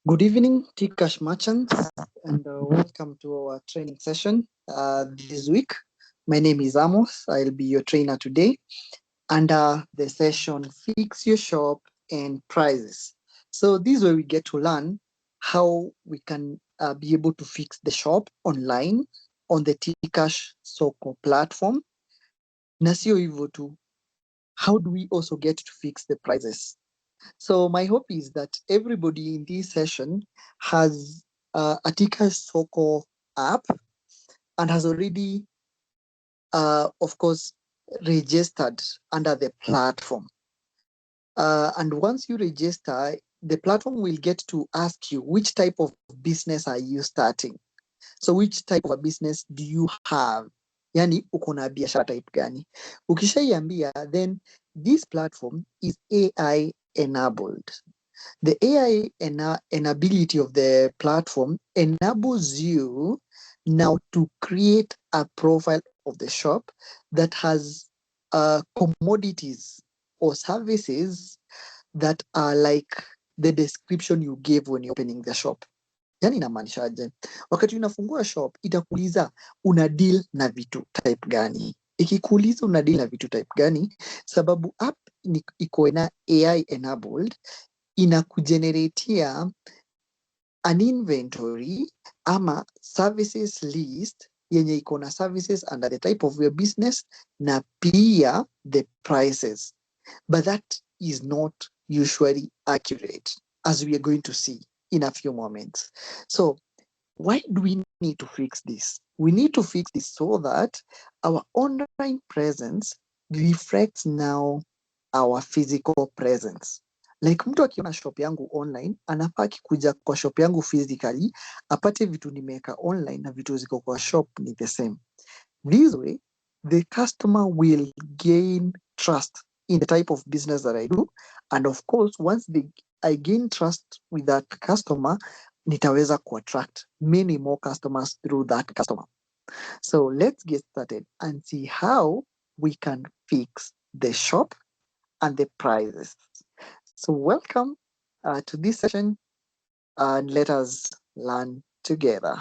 Good evening, Tcash merchants, and welcome to our training session this week. My name is Amos. I'll be your trainer today under the session Fix Your Shop and Prices. So, this is where we get to learn how we can be able to fix the shop online on the Tcash Soko platform. Na sio hivyo tu, how do we also get to fix the prices? So my hope is that everybody in this session has a Tika Soko app and has already, of course, registered under the platform. And once you register, the platform will get to ask you which type of business are you starting. So which type of a business do you have? Yani uko na biashara type gani? Ukishaiambia, then this platform is AI enabled. The AI enability of the platform enables you now to create a profile of the shop that has commodities or services that are like the description you gave when you're opening the shop. Yani inamaanishaje? Wakati unafungua shop itakuuliza una deal na vitu type gani. Ikikuuliza una deal na vitu type gani, sababu app iko na AI enabled, inakugeneratea an inventory ama services list yenye iko na services under the type of your business na pia the prices. But that is not usually accurate, as we are going to see in a few moments. So why do we need to fix this? We need to fix this so that our online presence reflects now our physical presence. Like mtu akiona shop yangu online, anafaa akikuja kwa shop yangu physically, apate vitu nimeweka online na vitu ziko kwa shop ni the same. This way, the customer will gain trust in the type of business that I do. And of course, once I gain trust with that customer, nitaweza attract many more customers through that customer. So let's get started and see how we can fix the shop and the prices. So welcome to this session and let us learn together.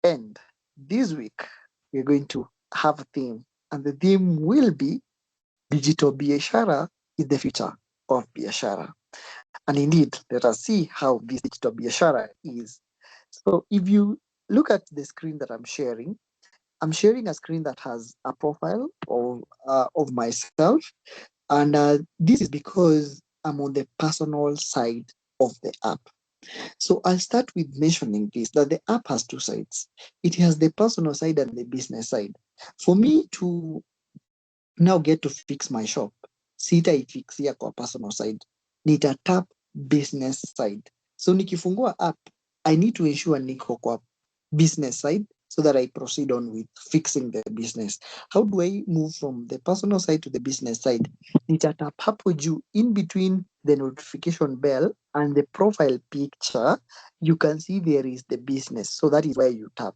And this week, we're going to have a theme, and the theme will be Digital Biashara is the future of Biashara. And indeed, let us see how this Digital Biashara is. So if you look at the screen that I'm sharing a screen that has a profile of myself. And this is because I'm on the personal side of the app. So I'll start with mentioning this, that the app has two sides. It has the personal side and the business side. For me to now get to fix my shop, sitaifixia kwa personal side. Nita tap business side. So nikifungua app, I need to ensure niko kwa business side so that I proceed on with fixing the business. How do I move from the personal side to the business side? Nita tap hapo juu in between the notification bell and the profile picture. You can see there is the business. So that is where you tap.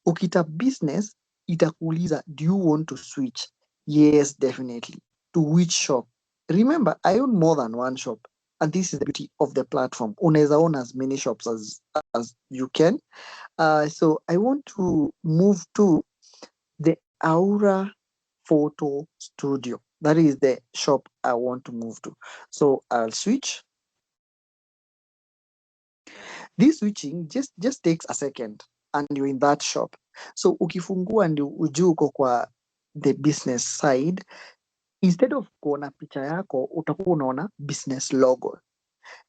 Ukitap business, itakuuliza, do you want to switch? Yes, definitely. To which shop? Remember, I own more than one shop. And this is the beauty of the platform. Unaweza own as many shops as you can. So I want to move to the Aura Photo Studio. That is the shop I want to move to. So I'll switch. This switching just takes a second and you're in that shop. So ukifungua ndio ujue uko kwa the business side. Instead of kuona picha yako, utakuwa unaona business logo.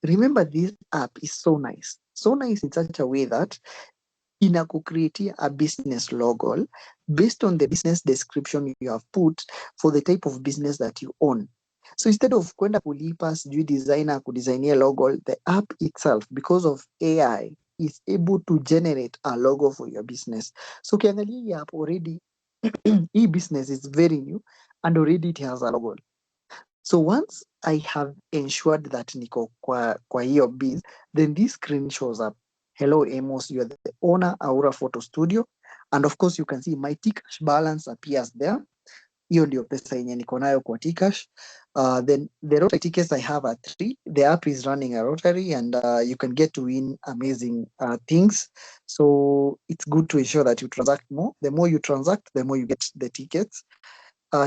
Remember, this app is so nice. So nice in such a way that inakucreatea a business logo based on the business description you have put for the type of business that you own. So instead of kwenda kulipa sijui designer kudesignia logo, the app itself, because of AI, is able to generate a logo for your business. So ukiangalia hii app already, hii business is very new and already it has a logo. So once I have ensured that niko kwa hiyo biz, then this screen shows up. Hello, Amos, you are the owner, Aura Photo Studio. And of course, you can see my Tcash balance appears there. Hiyo ndio pesa yenye niko nayo kwa Tcash. Then the Rotary tickets I have are 3. The app is running a Rotary, and you can get to win amazing things. So it's good to ensure that you transact more. The more you transact, the more you get the tickets.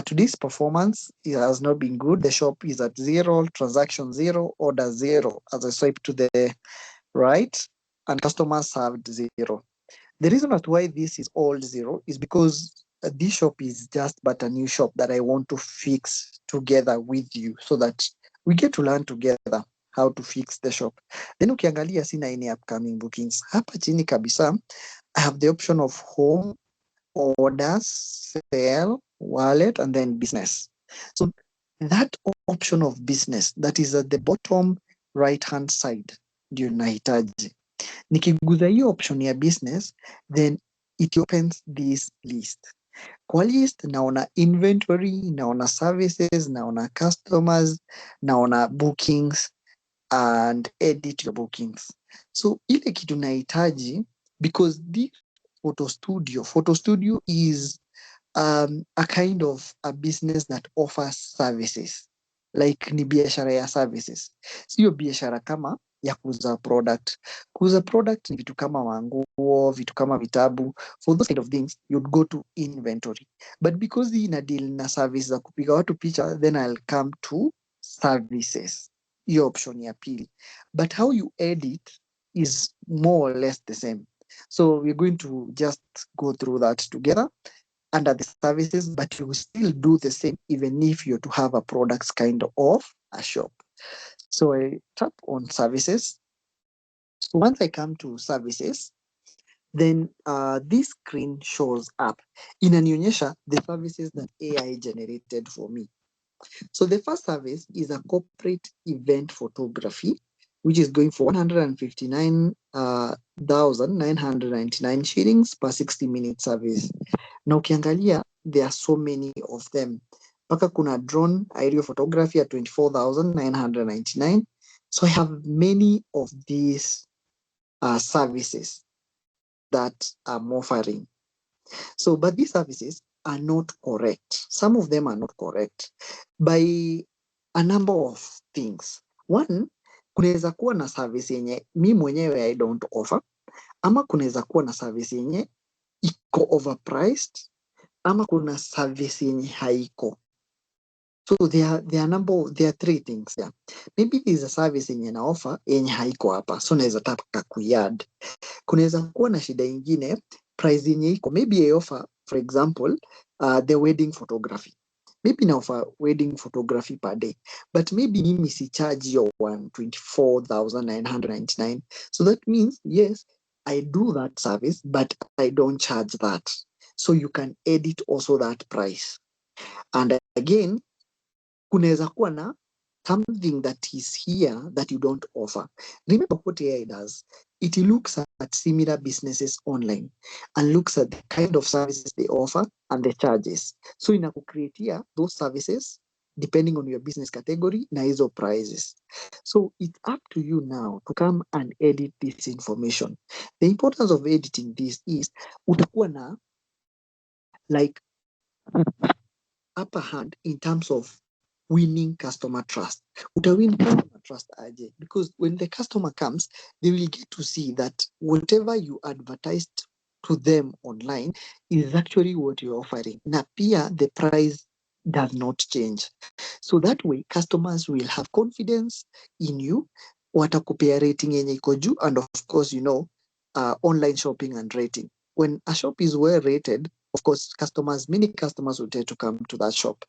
Today's performance has not been good. The shop is at 0, transaction 0, order 0 as I swipe to the right, and customers served 0. The reason as why this is all 0 is because this shop is just but a new shop that I want to fix together with you, so that we get to learn together how to fix the shop. Then ukiangalia sina any upcoming bookings. Hapa chini kabisa, I have the option of home, orders, sale, wallet, and then business. So that option of business that is at the bottom right hand side ndio nahitaji. Nikiguza hiyo option ya business, then it opens this list. Kwa list naona inventory, naona services, naona customers, naona bookings and edit your bookings. So ile kitu nahitaji, because this photo studio is a kind of a business that offers services, like ni biashara ya services, sio biashara kama ya kuuza product. Kuuza product ni vitu kama manguo, vitu kama vitabu. For those kind of things you'd go to inventory, but because hii ina deal na service za kupiga watu picha, then I'll come to services, hiyo option ya pili. But how you edit is more or less the same, so we're going to just go through that together under the services, but you will still do the same even if you're to have a products kind of a shop. So I tap on services. So once I come to services, then this screen shows up. Inanionyesha the services that AI generated for me. So the first service is a corporate event photography, which is going for 159,999 shillings per 60-minute service. Na ukiangalia, there are so many of them. Paka kuna drone aerial photography at 24,999. So I have many of these services that I'm offering. So, but these services are not correct. Some of them are not correct by a number of things. One, kunaweza kuwa na service yenye mi mwenyewe I don't offer, ama kunaweza kuwa na service yenye iko overpriced, ama kuna service yenye haiko. So there are three things there. Maybe there's a service yenye na offer yenye haiko hapa, so naweza taka kuiadd. Kunaweza kuwa na shida ingine, price yenye iko, maybe I offer, for example, the wedding photography. Maybe na offer wedding photography per day, but maybe mimi si charge your 124,999. So that means, yes, I do that service, but I don't charge that. So you can edit also that price. And again, kunaweza kuwa na something that is here that you don't offer. Remember what AI does. It looks at similar businesses online and looks at the kind of services they offer and the charges. So inakucreatia those services depending on your business category na hizo prices. So it's up to you now to come and edit this information. The importance of editing this is utakuwa na like upper hand in terms of winning customer trust. Utawin customer trust aje? Because when the customer comes, they will get to see that whatever you advertised to them online is actually what you're offering. Na pia the price does not change. So that way, customers will have confidence in you. Watakupea rating yenye iko juu, and of course, online shopping and rating. When a shop is well rated, of course, many customers will tend to come to that shop.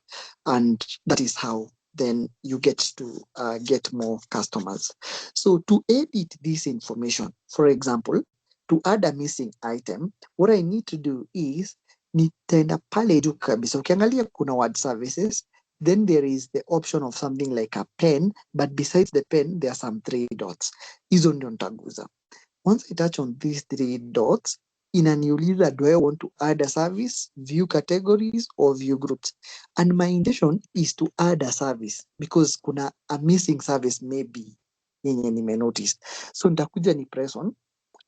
And that is how then you get to get more customers. So to edit this information, for example, to add a missing item, what I need to do is nitaenda pale juu kabisa. Ukiangalia kuna word services, then there is the option of something like a pen, but besides the pen, there are some 3 dots. Hizo ndio nitaguza. Once I touch on these 3 dots, inaniuliza, do I want to add a service, view categories, or view groups? And my intention is to add a service because kuna a missing service maybe yenye nime notice. So nitakuja ni press on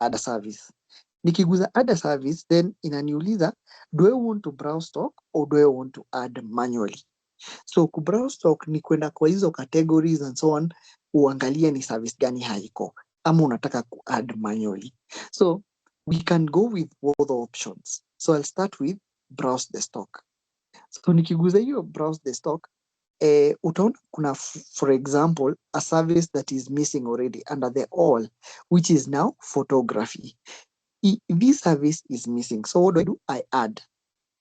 add a service. Nikiguza add a service, then inaniuliza, do I want to browse stock or do I want to add manually? So kubrowse stock ni kwenda kwa hizo categories and so on, uangalie ni service gani haiko, ama unataka ku add manually. So we can go with both options. So I'll start with browse the stock. So nikiguza hiyo browse the stock, utaona kuna for example a service that is missing already under the all, which is now photography. This service is missing, so what do? I add.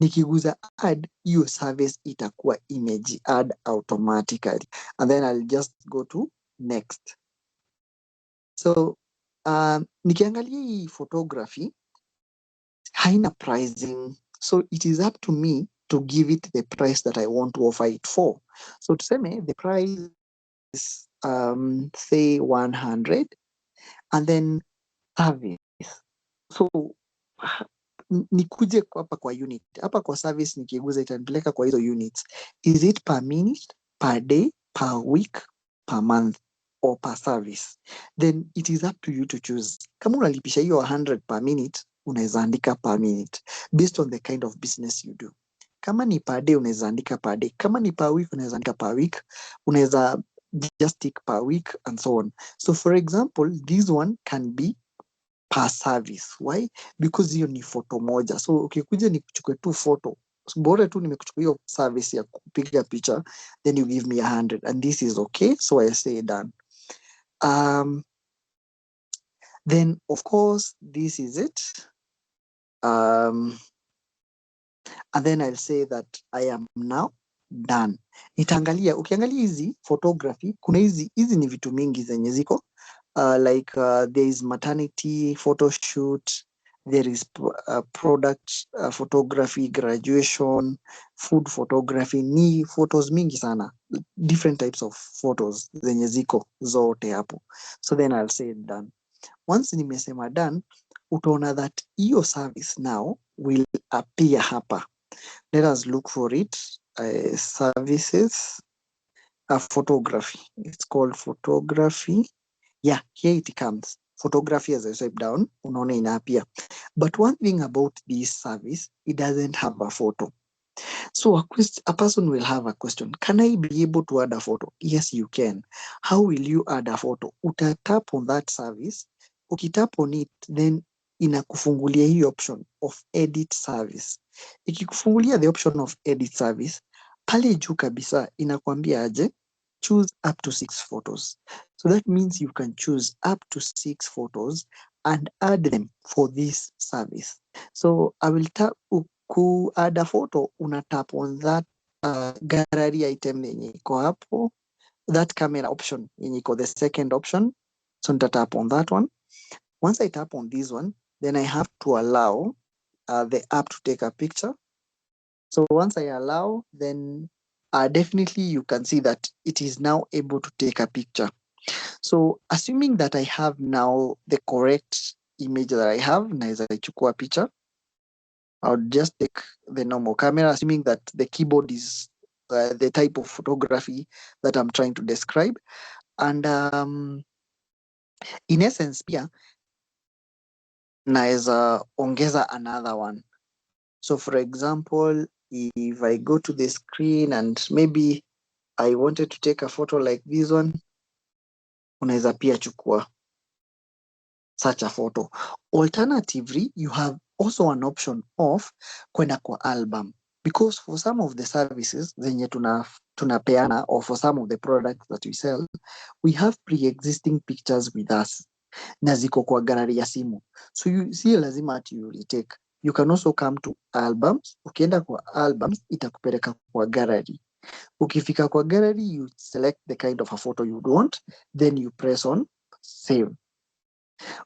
Nikiguza add, hiyo service itakuwa image add automatically, and then I'll just go to next. So nikiangalia hii photography haina pricing, so it is up to me to give it the price that I want to offer it for. So tuseme the price is say 100, and then service. So nikuje hapa kwa unit, hapa kwa service nikiguza itanipeleka kwa hizo units. Is it per minute, per day, per week, per month or per service? Then it is up to you to choose. Kama unalipisha hiyo 100 per minute, unaweza andika per minute based on the kind of business you do. Kama ni per day, unaweza andika per day. Kama ni per week, unaweza andika per week. Unaweza just tick per week and so on. So for example, this one can be per service. Why? Because hiyo ni photo moja. So ukikuja nikuchukue tu photo, bora tu nimekuchukua hiyo service ya kupiga picha, then you give me 100 and this is okay. So I say done. Then of course this is it. And then I'll say that I am now done. Nitaangalia, ukiangalia hizi photography, kuna hizi ni vitu mingi zenye ziko there is maternity photo shoot, there is product photography, graduation, food photography, ni photos mingi sana, different types of photos zenye ziko zote hapo. So then I'll say done. Once nimesema done, utaona that hiyo service now will appear hapa. Let us look for it. Services, photography. It's called photography. Yeah, here it comes. Photography, as I swipe down, unaona inaapia. But one thing about this service, it doesn't have a photo. So a person will have a question. Can I be able to add a photo? Yes, you can. How will you add a photo? Uta tap on that service. Ukitap on it, then inakufungulia hii option of edit service. Ikikufungulia the option of edit service, pale juu kabisa inakwambia aje, choose up to 6 photos. So that means you can choose up to 6 photos and add them for this service. So I will tap ku add a photo, una tap on that gallery item yenye iko hapo, that camera option yenye iko the second option. So nita tap on that one. Once I tap on this one, then I have to allow the app to take a picture. So once I allow, then definitely you can see that it is now able to take a picture. So assuming that I have now the correct image that I have, naweza ichukua picha. I'll just take the normal camera, assuming that the keyboard is the type of photography that I'm trying to describe. And in essence, pia, naweza ongeza another one. So for example, if I go to the screen and maybe I wanted to take a photo like this one, unaweza pia chukua such a photo. Alternatively, you have also an option of kwenda kwa album, because for some of the services zenye tunapeana or for some of the products that we sell, we have pre-existing pictures with us na ziko kwa gallery ya simu. So si lazima ati you retake. You can also come to albums. Ukienda kwa albums, itakupeleka kwa gallery. Ukifika kwa gallery, you select the kind of a photo you want, then you press on save.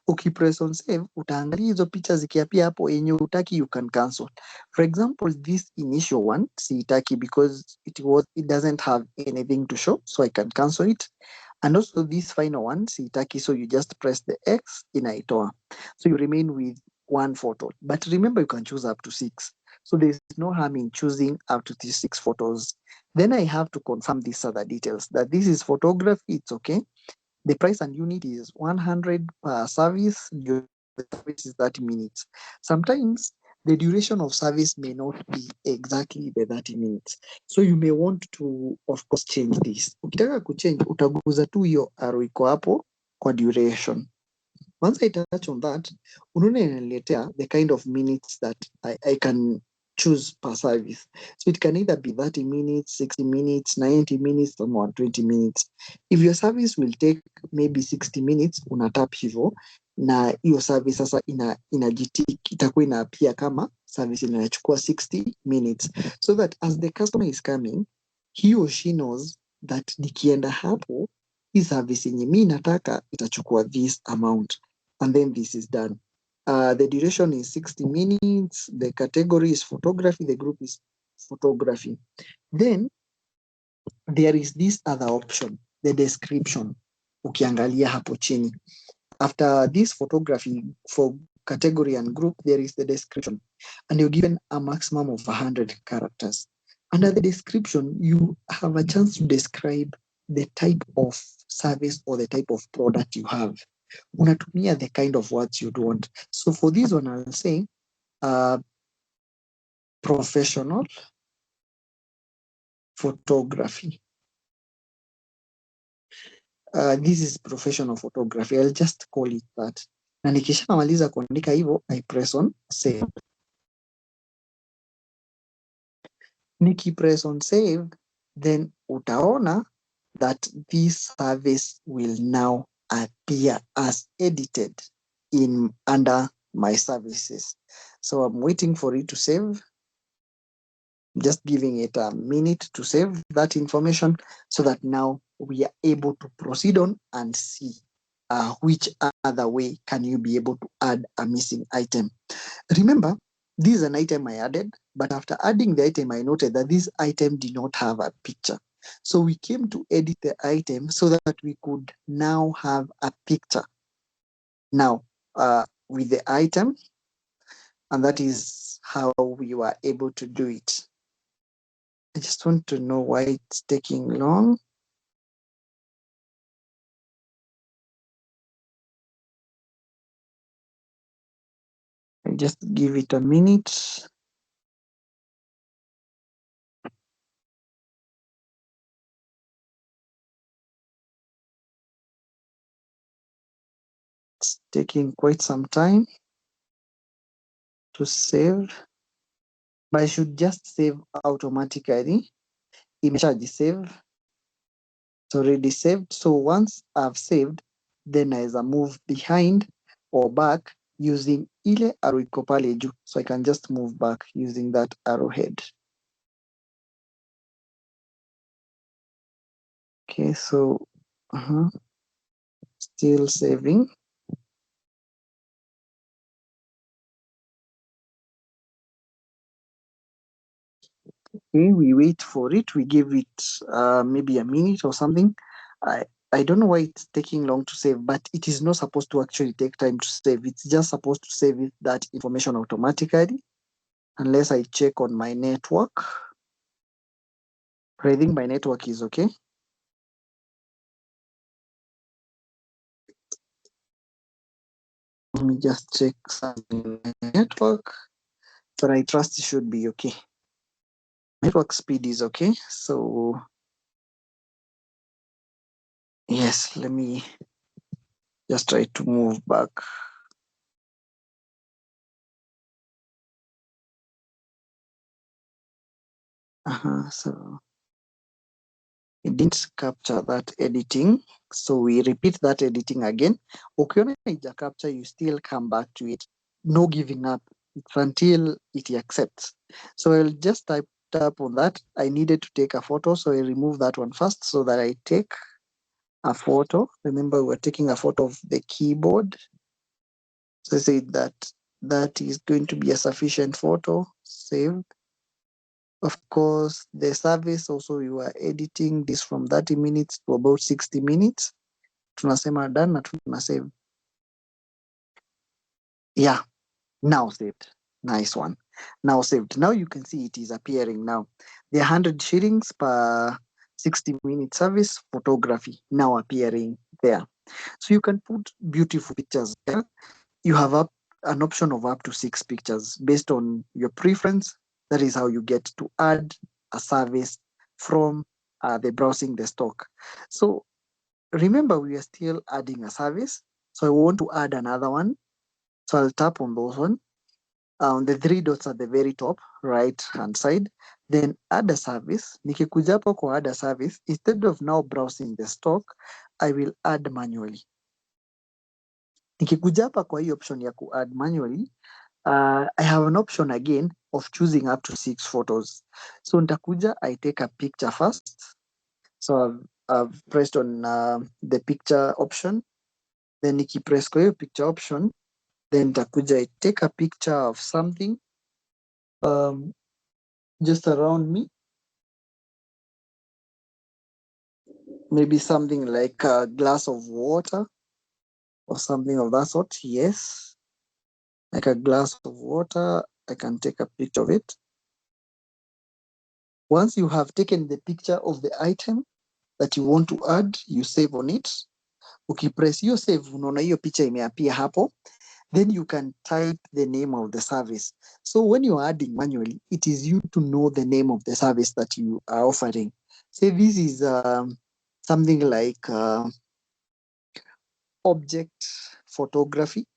Ukipress on save, utaangalia hizo picha zikiapia hapo, yenye utaki you can cancel. For example, this initial one siitaki because it doesn't have anything to show, so I can cancel it. And also this final one siitaki, so you just press the X, inaitoa. So you remain with one photo. But remember, you can choose up to 6. So there's no harm in choosing up to 6 photos. Then I have to confirm these other details, that this is photography, it's okay. The price and unit is 100 per service. the service is 30 minutes. Sometimes the duration of service may not be exactly the 30 minutes. So you may want to, of course, change this. Ukitaka kuchange, utaguza tu hiyo arrow iko hapo kwa duration. Once I touch on that, unaona inaniletea the kind of minutes that I can choose per service. So it can either be 30 minutes, 60 minutes, 90 minutes, or 120 minutes. If your service will take maybe 60 minutes, unatap hivyo, na hiyo service sasa inajitik, itakuwa inaapia kama service inachukua 60 minutes. So that as the customer is coming, he or she knows that nikienda hapo, hii service yenye mi nataka itachukua this amount. And then this is done. The duration is 60 minutes. The category is photography. The group is photography. Then there is this other option, the description. Ukiangalia hapo chini. After this photography for category and group, there is the description. And you're given a maximum of 100 characters. Under the description, you have a chance to describe the type of service or the type of product you have. Unatumia the kind of words you'd want. So for this one, I'll say professional photography. This is professional photography. I'll just call it that. Na nikishamaliza kuandika hivyo, I press on save. Niki-press on save, then utaona that this service will now appear as edited in under my services. So I'm waiting for it to save. Just giving it a minute to save that information so that now we are able to proceed on and see which other way can you be able to add a missing item. Remember, this is an item I added, but after adding the item, I noted that this item did not have a picture. So we came to edit the item so that we could now have a picture now with the item, and that is how we were able to do it. I just want to know why it's taking long. I just give it a minute. It's taking quite some time to save, but I should just save automatically. Imeshaji-save. It's already saved. So once I've saved, then I move behind or back using ile arrow iko pale juu. So I can just move back using that arrowhead. Okay, so still saving. Okay, we wait for it. We give it maybe a minute or something. I don't know why it's taking long to save, but it is not supposed to actually take time to save. It's just supposed to save it, that information automatically, unless I check on my network. But I think my network is okay. Let me just check something in my network, but I trust it should be okay. Network speed is okay. So yes, let me just try to move back. So it didn't capture that editing. So we repeat that editing again. Ukiona ija capture, you still come back to it. No giving up. It's until it accepts. So I'll just tap on that. I needed to take a photo, so I remove that one first so that I take a photo. Remember, we're taking a photo of the keyboard. So I say that is going to be a sufficient photo. Save. Of course, the service also, you are editing this from 30 minutes to about 60 minutes. Tunasema done na tunasave. Yeah, now saved. Nice one. Now saved. Now you can see it is appearing now. The 100 shillings per 60-minute service photography now appearing there. So you can put beautiful pictures there. you have an option of up to 6 pictures based on your preference. That is how you get to add a service from the browsing the stock. So remember, we are still adding a service. So I want to add another one. So I'll tap on those one. The three dots at the very top right hand side, then add a service. Nikikuja hapo kwa add a service, instead of now browsing the stock, I will add manually. Nikikuja hapa kwa hii option ya ku add manually, I have an option again of choosing up to 6 photos. So nitakuja, I take a picture first. So I've pressed on the picture option. Then nikipress kwa hiyo picture option, then nitakuja, I take a picture of something just around me. Maybe something like a glass of water or something of that sort. Yes, like a glass of water. I can take a picture of it. Once you have taken the picture of the item that you want to add, you save on it. Ukipress hiyo save, unaona hiyo picha imeappear hapo. Then you can type the name of the service. So when you are adding manually, it is you to know the name of the service that you are offering. Say this is something like object photography.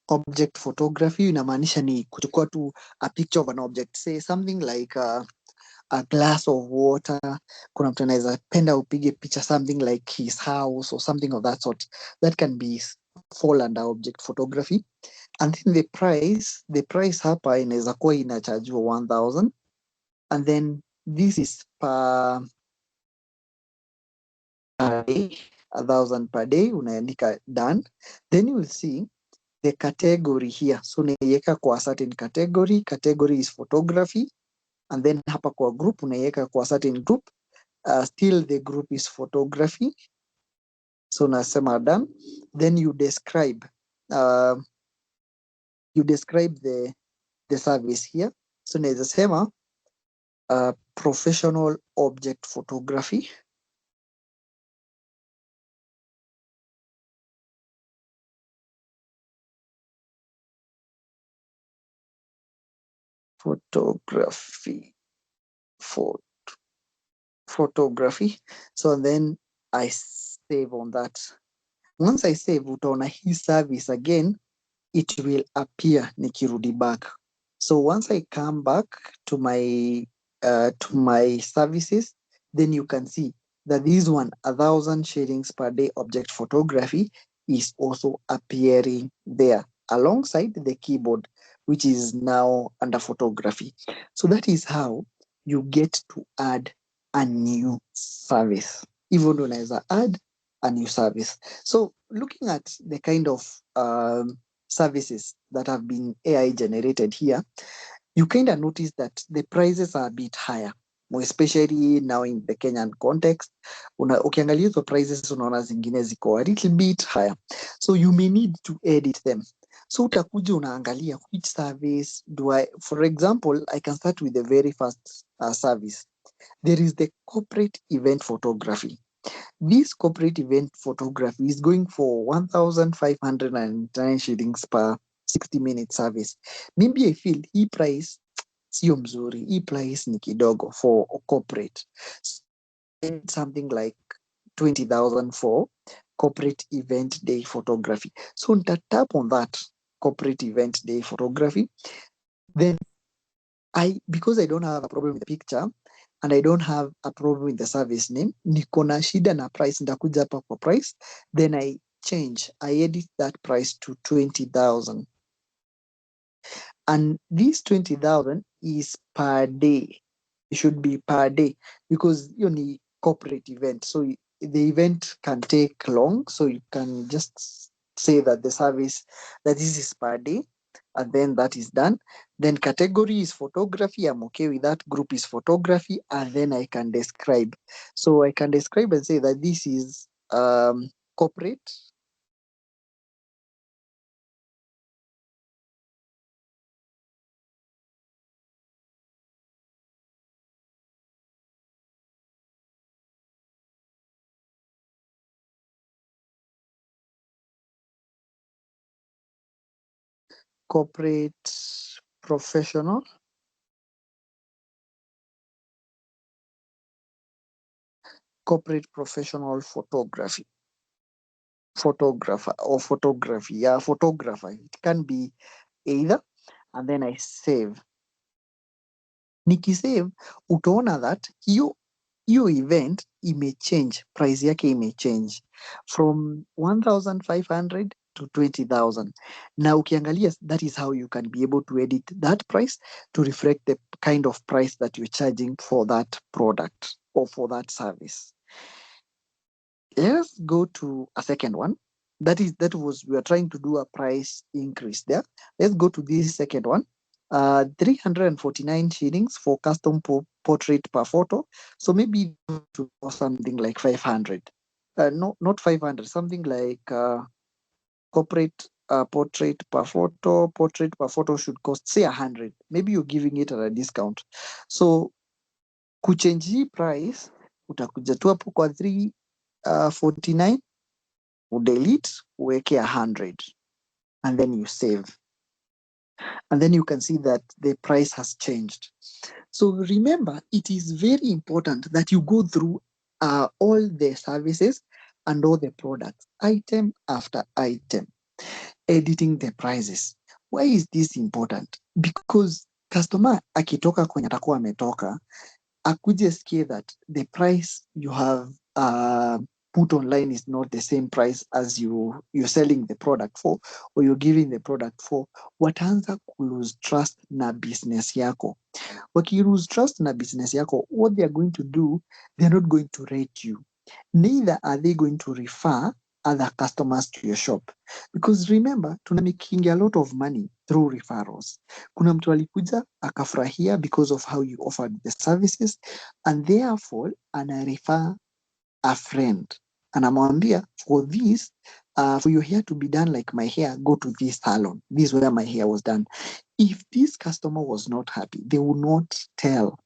Object photography inamaanisha ni kuchukua tu a picture of an object, say something like a glass of water. Kuna mtu anaweza penda upige picha something like his house or something of that sort. That can be fall under object photography. And then the price hapa inaweza kuwa inachajua 1000, and then this is per day, 1000 per day. Unaandika done, then you will see the category here. So unaiweka kwa a certain category. Category is photography, and then hapa kwa group unaiweka kwa certain group. Still the group is photography. So unasema done, then you describe the service here. So unaweza sema professional object photography. Photography. So then I save on that. Once I save, utaona hii service again, it will appear nikirudi back. So once I come back to my services, then you can see that this one, 1000 shillings per day object photography, is also appearing there alongside the keyboard, which is now under photography. So that is how you get to add a new service. Even when I add a new service. So looking at the kind of services that have been AI generated here, you kind of notice that the prices are a bit higher, more especially now in the Kenyan context. Ukiangalia hizo prices unaona zingine ziko a little bit higher. So you may need to edit them. So utakuja unaangalia which service do I, for example, I can start with the very first service. There is the corporate event photography. This corporate event photography is going for 1,509 shillings per 60-minute service. Maybe I feel hii price sio mzuri, hii price ni kidogo for corporate. Something like 20,000 for corporate event day photography. So tap on that corporate event day photography. Then because I don't have a problem with the picture and I don't have a problem with the service name, niko na shida na price, nitakuja hapa kwa price, then I edit that price to 20,000. And this 20,000 is per day. It should be per day because you need corporate event. So the event can take long. So you can just say that the service, that this is per day, and then that is done. Then category is photography. I'm okay with that. Group is photography, and then I can describe. So I can describe and say that this is corporate. corporate professional, corporate professional photography, photographer or photography. Yeah, photographer. It can be either. And then I save. Nikisave, utaona that hiyo event imechange, price yake imechange from 1500 to 20,000. Na ukiangalia, that is how you can be able to edit that price to reflect the kind of price that you're charging for that product or for that service. Let's go to a second one. We are trying to do a price increase there. Let's go to this second one. 349 shillings for custom portrait per photo. So maybe to something like 500. No, not 500, something like corporate portrait per photo. Portrait per photo should cost, say, 100. Maybe you're giving it at a discount. So kuchange hii price, utakuja tu hapo kwa 349, udelete, uweke 100, and then you save. And then you can see that the price has changed. So remember, it is very important that you go through all the services and all the products, item after item, editing the prices. Why is this important? Because customer akitoka kwenye atakuwa ametoka, akuje sikie that the price you have put online is not the same price as you're selling the product for, or you're giving the product for, wataanza kulose trust na business yako. Wakilose trust na business yako, what they are going to do, they're not going to rate you. Neither are they going to refer other customers to your shop. Because remember, tuna making a lot of money through referrals. Kuna mtu alikuja akafurahia because of how you offered the services, and therefore ana refer a friend. Anamwambia, for this, for your hair to be done like my hair, go to this salon. This is where my hair was done. If this customer was not happy, they will not tell.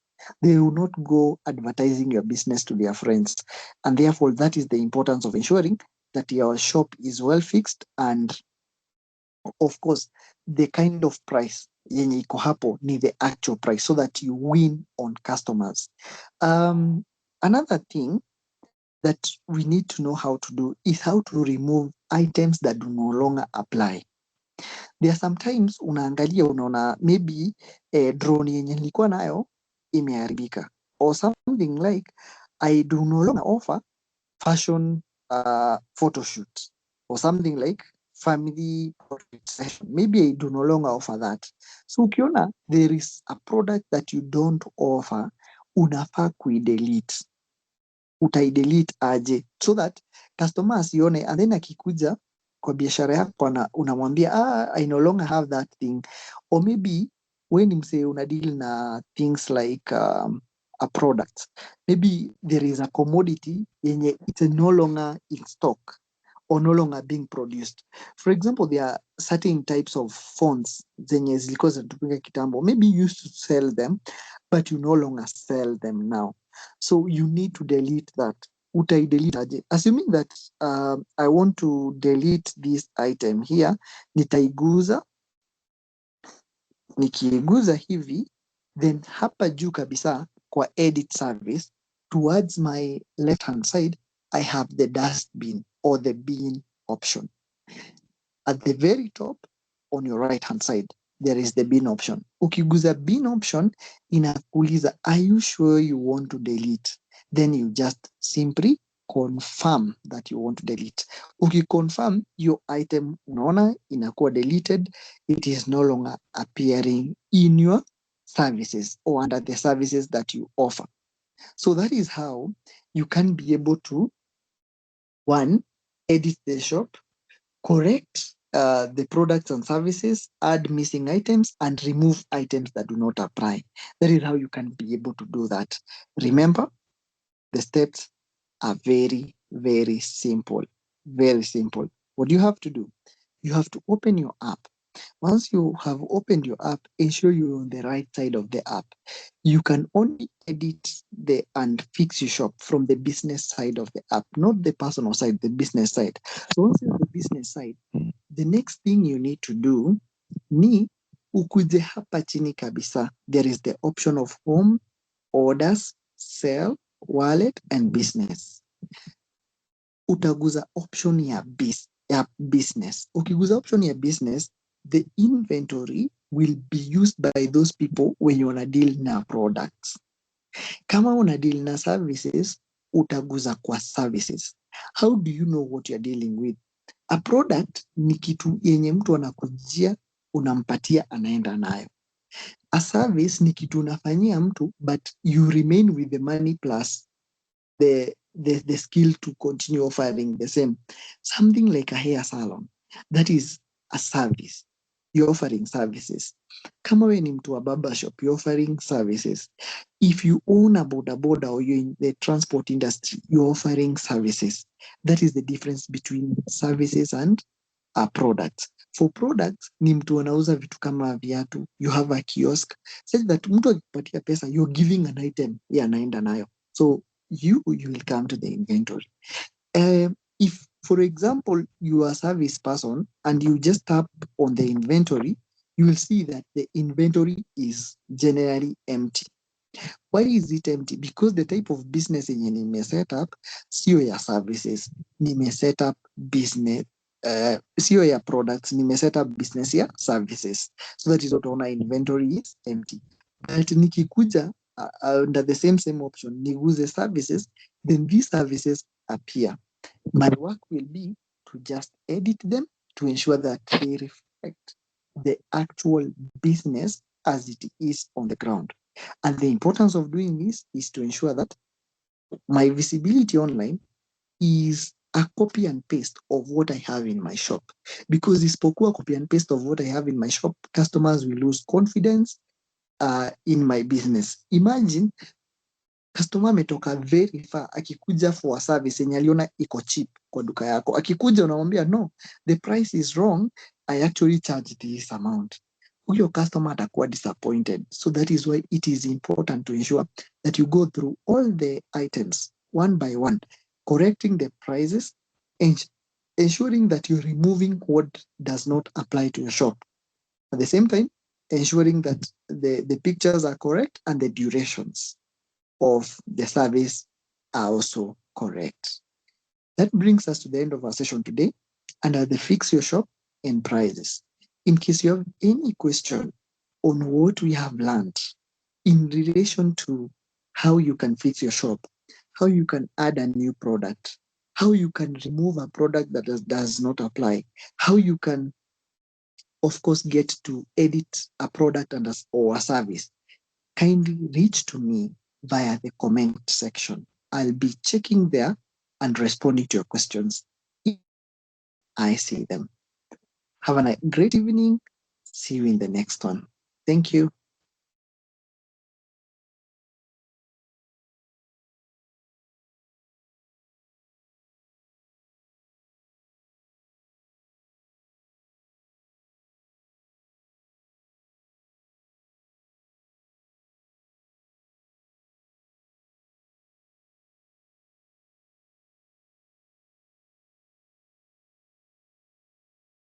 They will not go advertising your business to their friends. And therefore, that is the importance of ensuring that your shop is well fixed, and of course, the kind of price yenye iko hapo ni the actual price, so that you win on customers. Another thing that we need to know how to do is how to remove items that do no longer apply. There are sometimes unaangalia unaona maybe drone yenye nilikuwa nayo imeharibika, or something like I do no longer offer fashion photo shoot, or something like family portrait session. Maybe I do no longer offer that. So ukiona there is a product that you don't offer, unafaa kuidelete. Utaidelete aje so that customer asione, and then akikuja kwa biashara yako unamwambia I no longer have that thing. Or maybe when ni msee una deal na things like a product, maybe there is a commodity yenye it's no longer in stock or no longer being produced. For example, there are certain types of phones zenye zilikuwa zinatumika kitambo, maybe you used to sell them but you no longer sell them now. So you need to delete that. Utaidelete aje? Assuming that I want to delete this item here, nitaiguza. Nikiiguza hivi, then hapa juu kabisa kwa edit service, towards my left hand side, I have the dustbin or the bin option. At the very top on your right hand side, there is the bin option. Ukiguza bin option, inakuuliza, are you sure you want to delete? Then you just simply confirm that you want to delete. Ukiconfirm, your item unaona inakuwa deleted. It is no longer appearing in your services or under the services that you offer. So that is how you can be able to, one, edit the shop, correct the products and services, add missing items, and remove items that do not apply. That is how you can be able to do that. Remember, the steps are very, very simple. Very simple. What do you have to do? You have to open your app. Once you have opened your app, ensure you're on the right side of the app. You can only edit and fix your shop from the business side of the app, not the personal side, the business side. So once you're on the business side, the next thing you need to do ni ukuje hapa chini kabisa. There is the option of home, orders, sell, wallet and business. Utaguza option ya business. Ukiguza option ya business, the inventory will be used by those people when you wanna deal na products. Kama una deal na services, utaguza kwa services. How do you know what you're dealing with? A product ni kitu yenye mtu anakujia, unampatia, anaenda nayo. A service ni kitu unafanyia mtu, but you remain with the money plus the skill to continue offering the same. Something like a hair salon, that is a service. You're offering services. Kama we ni mtu wa barber shop, you're offering services. If you own a boda or you're in the transport industry, you're offering services. That is the difference between services and products. For products, ni mtu anauza vitu kama viatu, you have a kiosk, such that mtu akipatia pesa, you're giving an item, anaenda nayo. So you will come to the inventory. If, for example, you are a service person and you just tap on the inventory, you will see that the inventory is generally empty. Why is it empty? Because the type of business yenye nime set up sio ya services, nime set up business, sio ya products, nime set up business ya services. So that is what utaona inventory is empty. But nikikuja under the same option, niguze services, then these services appear. My work will be to just edit them to ensure that they reflect the actual business as it is on the ground. And the importance of doing this is to ensure that my visibility online is a copy and paste of what I have in my shop. Because isipokuwa copy and paste of what I have in my shop, customers will lose confidence in my business. Imagine customer ametoka very far akikuja for a service yenye aliona iko cheap kwa duka yako. Akikuja unamwambia no, the price is wrong, I actually charge this amount. Huyo customer atakuwa disappointed. So that is why it is important to ensure that you go through all the items one by one, correcting the prices and ensuring that you're removing what does not apply to your shop. At the same time, ensuring that the pictures are correct and the durations of the service are also correct. That brings us to the end of our session today under the Fix Your Shop and Prices. In case you have any question on what we have learned in relation to how you can fix your shop, how you can add a new product, how you can remove a product that does not apply, how you can, of course, get to edit a product or a service, kindly reach to me via the comment section. I'll be checking there and responding to your questions if I see them. Have a great evening. See you in the next one. Thank you.